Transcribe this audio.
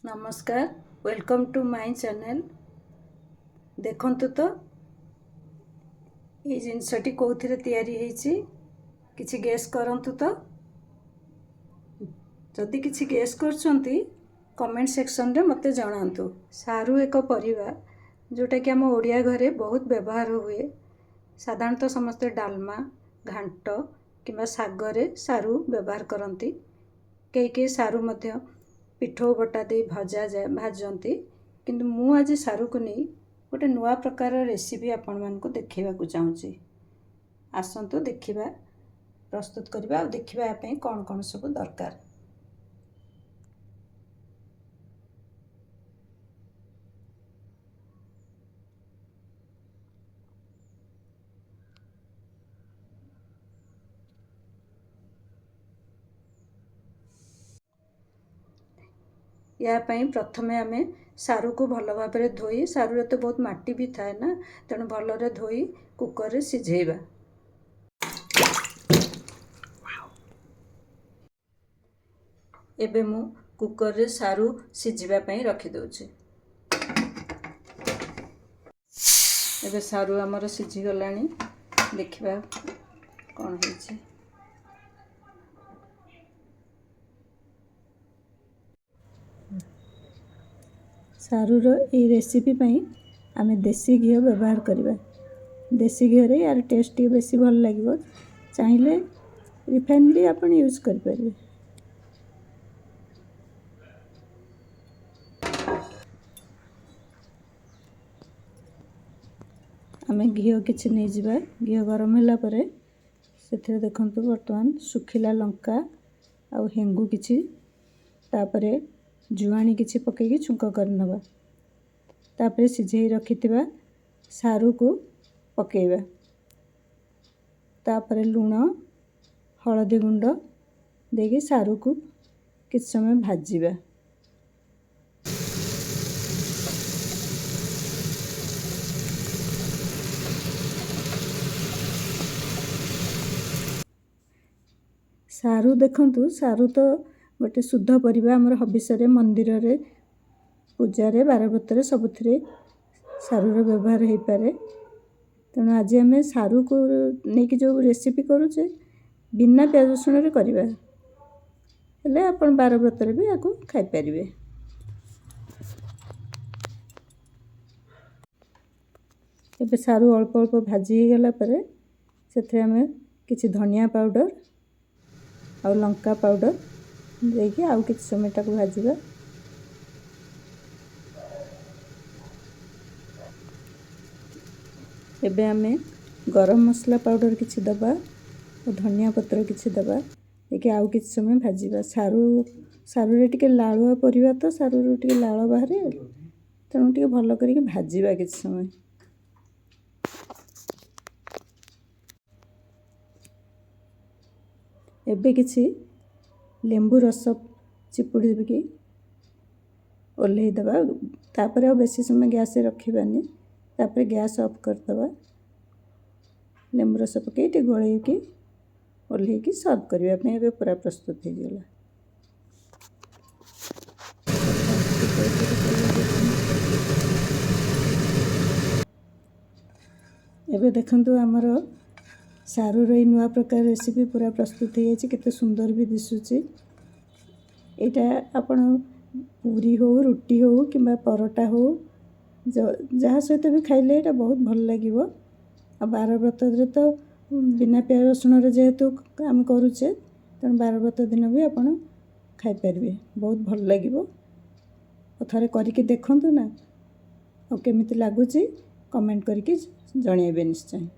नमस्कार welcome to my channel. देखंतु तो ये जिनसटी कोथिरे तयारी हेची किछि गेस करंतु तो जदि किछि गेस करछंती कमेंट सेक्शन रे मते जणांतु। सारू एक परिवा जोटा कि आम ओडिया घरे बहुत व्यवहार हुए। साधारणतः समस्ते डालमा घांट किंबा सागरे सारू व्यवहार करंती। कई सारू मध्य पिठो बटा दे भाजती किंतु मु आज सारू को नहीं गोटे नुआ प्रकार रेसिपी आपण मानक देखा चाहूँगी। आसतु देखा प्रस्तुत करवा और देखा कौन कौन सब दरकार। या प्रथमे आमे सारू को भल भाव धोई, सारू तो बहुत माटी भी थाए ना, तेणु भलरे धोई कुकर रे सिझेइबा। एबे मु कुकर रे सारू सिझिबा पई रखी दउछि। एबे सारू हमर सिझी गलानी, देखिबा कोन होइछि। सारूर ये रेसिपी पई आमे देसी घी व्यवहार करिबा। देसी घी रे यार टेस्ट बेसी भल लागिबो। चाहिले रिफाइन भी आपण यूज कर परिबे। आमे घी किछि नै जिबा। घी गरम होला परे सेथे देखंतु वर्तमान सुखिला लंका आ हेंगु किछि, तापरे जुआनी किछि पकेकी छुंक करनबा। तापरे सिझेई रखिथिबा सारू को पकेइबा। तापरे लूण हळदी गुंड देकी सारू को किछ समय भाजिबा। सारू देखंतु, सारू तो गोटे शुद्ध परिबा। हमर हबिसरे मंदिर रे पूजा रे बारब्रत रे सबुथिरे सारूर व्यवहार हो पारे। तेणु आज आम सारू को लेकिन जो रेसिपी करुचे बिना प्याज रसुण रे करिबा, हेले आपण बारब्रत रे भी आको खाइ परिबे। एबे सारू अल्प अल्प भाजी हो गला परे सेथे आमे किछि धनिया पाउडर और लंका पाउडर देकी आउ किछि समय ताको भाजिबा। एबे आमे गरम मसला पाउडर किछि दबा और धनिया पत्र किछि दबा देकी आउ किछि समय भाजिबा। सारू रे टिके लालुआ परिबा तो सारू रे टिके लाल बाहरे, तेणु टिके भल करिके भाजिबा किछि समय। एबे किछि लेंबू रस चिपुड़ी देबी ओल्हे दबा। तापरे बेसी समय गैस रखिबानी। तापरे गैस ऑफ कर दबा। लेंबू रस पके टे गोळे के ओल्हे की सर्व करिबा पे एबे पूरा प्रस्तुत हो गेला। एबे देखंतु हमर सारू रे नुआ प्रकार रेसिपी पूरा प्रस्तुत हो जाछि। केते सुंदर भी दिसुछि। एटा आपण पूरी हो, रोटी हो किंबा परोटा हो, जहाँ सहित भी खाइले एटा बहुत भल लागिबो। आ बारब्रत रे तो बिना प्याज रसुण रे जेहेतु आम करूचे, तेणु बारब्रत दिन भी आपण खाइ परिबे, बहुत भल लागिबो। थरे करिके देखंतु ना, और केमिति लागुची कमेंट करिके जणेबे निश्चय।